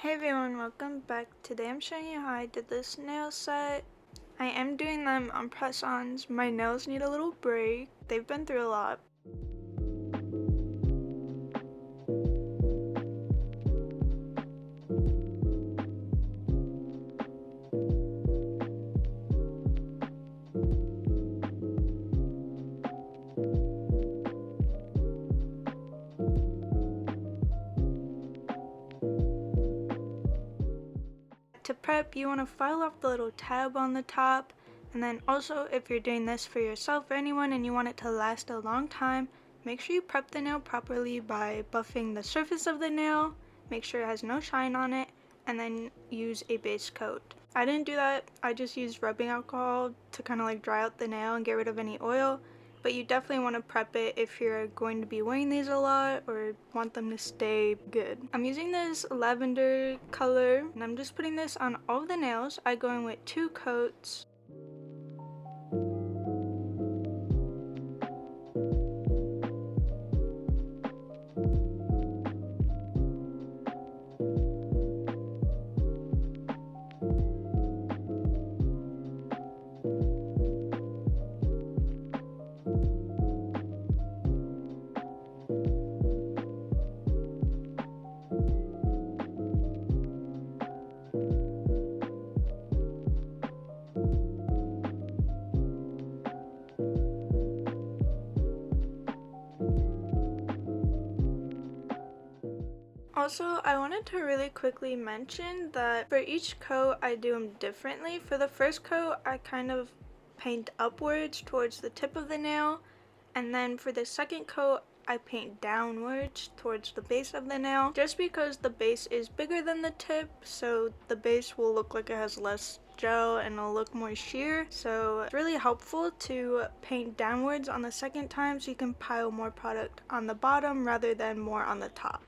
Hey everyone, welcome back. Today I'm showing you how I did this nail set. I am doing them on press-ons. My nails need a little break. They've been through a lot. To prep, you want to file off the little tab on the top, and then also if you're doing this for yourself or anyone and you want it to last a long time, make sure you prep the nail properly by buffing the surface of the nail, make sure it has no shine on it, and then use a base coat. I didn't do that. I just used rubbing alcohol to kind of like dry out the nail and get rid of any oil. But you definitely want to prep it if you're going to be wearing these a lot or want them to stay good. I'm using this lavender color and I'm just putting this on all of the nails. I go in with 2 coats. Also, I wanted to really quickly mention that for each coat I do them differently. For the first coat I kind of paint upwards towards the tip of the nail, and then for the second coat I paint downwards towards the base of the nail, just because the base is bigger than the tip, so the base will look like it has less gel and it'll look more sheer. So it's really helpful to paint downwards on the second time so you can pile more product on the bottom rather than more on the top.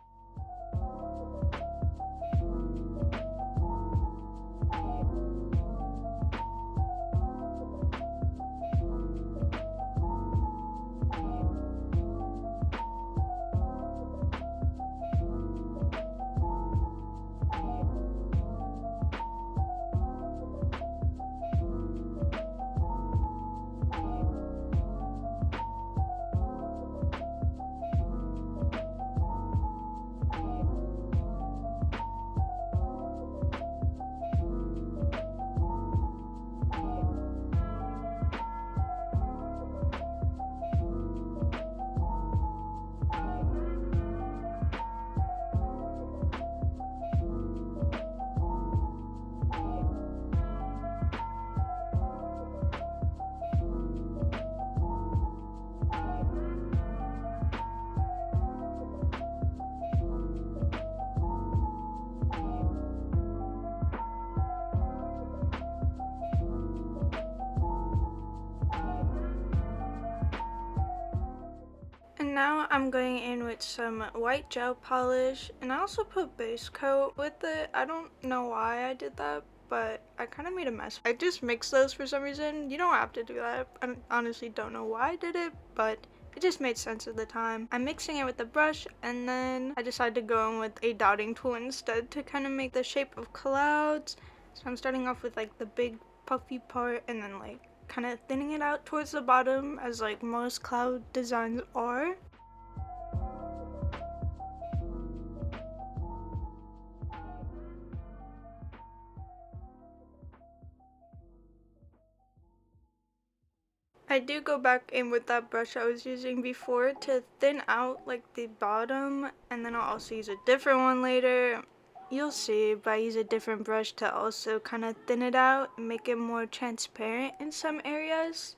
And now I'm going in with some white gel polish, and I also put base coat with it. I don't know why I did that, but I kind of made a mess. I just mixed those for some reason. You don't have to do that. I honestly don't know why I did it, but it just made sense at the time. I'm mixing it with the brush, and then I decided to go in with a dotting tool instead to kind of make the shape of clouds. So I'm starting off with like the big puffy part, and then like kind of thinning it out towards the bottom as like most cloud designs are. I do go back in with that brush I was using before to thin out like the bottom, and then I'll also use a different one later. You'll see, but I use a different brush to also kind of thin it out and make it more transparent in some areas.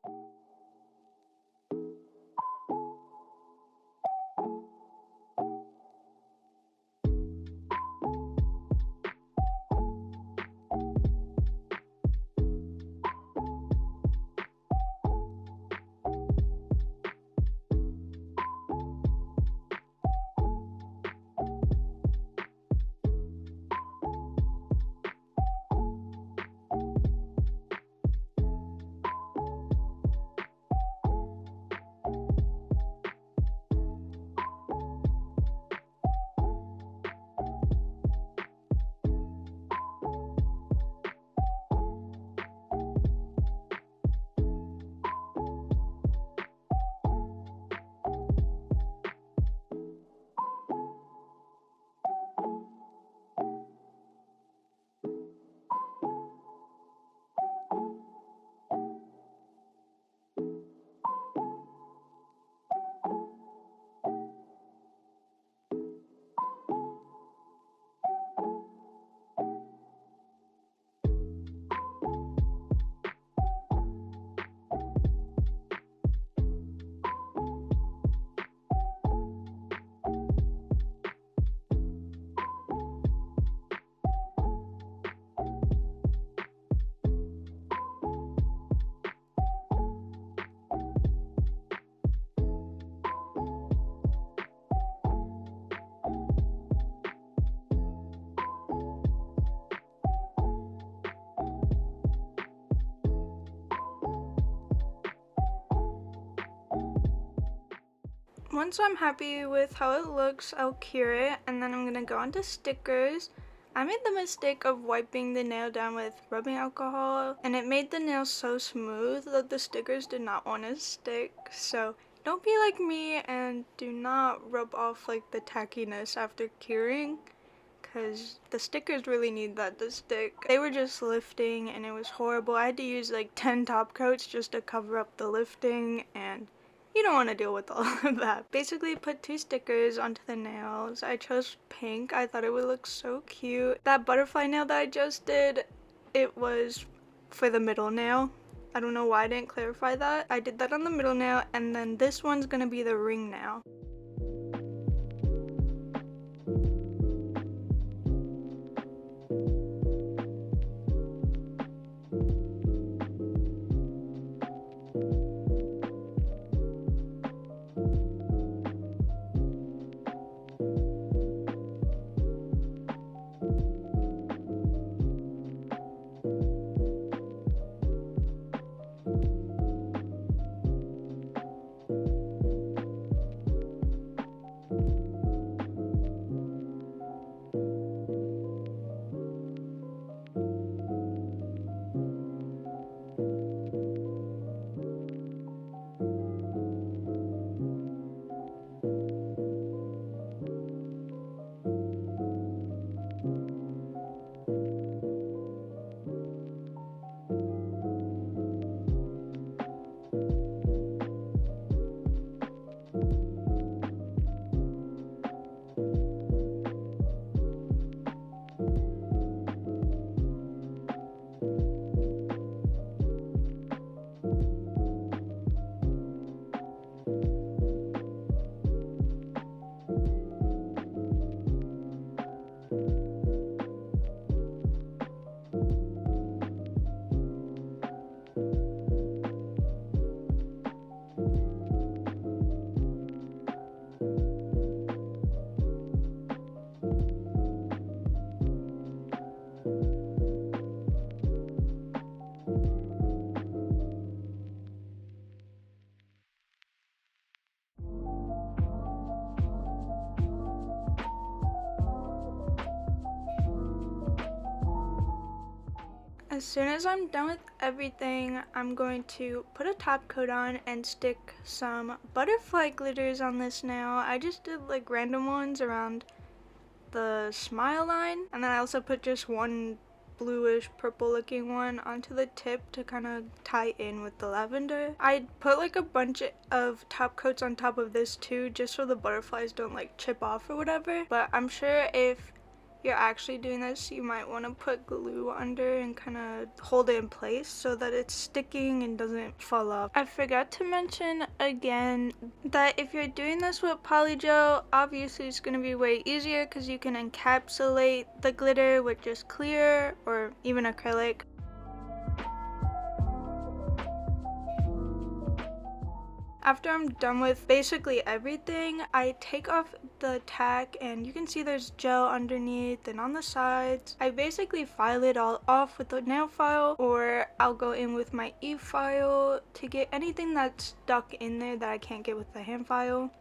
Once I'm happy with how it looks, I'll cure it, and then I'm gonna go on to stickers. I made the mistake of wiping the nail down with rubbing alcohol, and it made the nail so smooth that the stickers did not want to stick. So don't be like me and do not rub off like the tackiness after curing, because the stickers really need that to stick. They were just lifting and it was horrible. I had to use like 10 top coats just to cover up the lifting, and you don't want to deal with all of that. Basically put 2 stickers onto the nails. I chose pink. I thought it would look so cute. That butterfly nail that I just did, it was for the middle nail. I don't know why I didn't clarify that. I did that on the middle nail, and then this one's gonna be the ring nail. As soon as I'm done with everything, I'm going to put a top coat on and stick some butterfly glitters on this nail. I just did like random ones around the smile line, and then I also put just one bluish purple looking one onto the tip to kind of tie in with the lavender. I put like a bunch of top coats on top of this too, just so the butterflies don't like chip off or whatever, but I'm sure if you're actually doing this, you might want to put glue under and kind of hold it in place so that it's sticking and doesn't fall off. I forgot to mention again that if you're doing this with polygel, obviously it's going to be way easier because you can encapsulate the glitter with just clear or even acrylic. After I'm done with basically everything, I take off the tack, and you can see there's gel underneath and on the sides. I basically file it all off with the nail file, or I'll go in with my e-file to get anything that's stuck in there that I can't get with the hand file.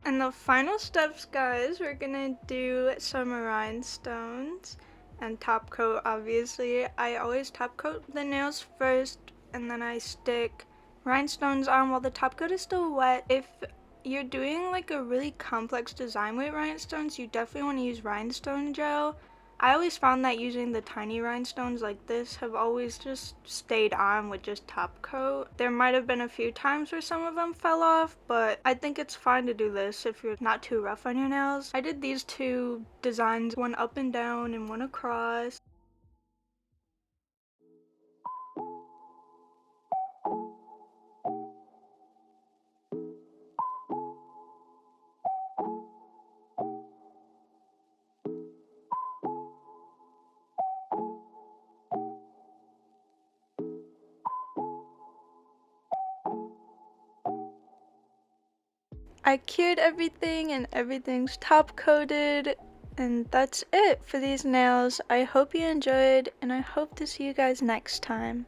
And the final steps, guys, we're gonna do some rhinestones and top coat. Obviously, I always top coat the nails first, and then I stick rhinestones on while the top coat is still wet. If you're doing like a really complex design with rhinestones, you definitely want to use rhinestone gel. I always found that using the tiny rhinestones like this have always just stayed on with just top coat. There might have been a few times where some of them fell off, but I think it's fine to do this if you're not too rough on your nails. I did these 2 designs, one up and down and one across. I cured everything and everything's top coated, and that's it for these nails. I hope you enjoyed, and I hope to see you guys next time.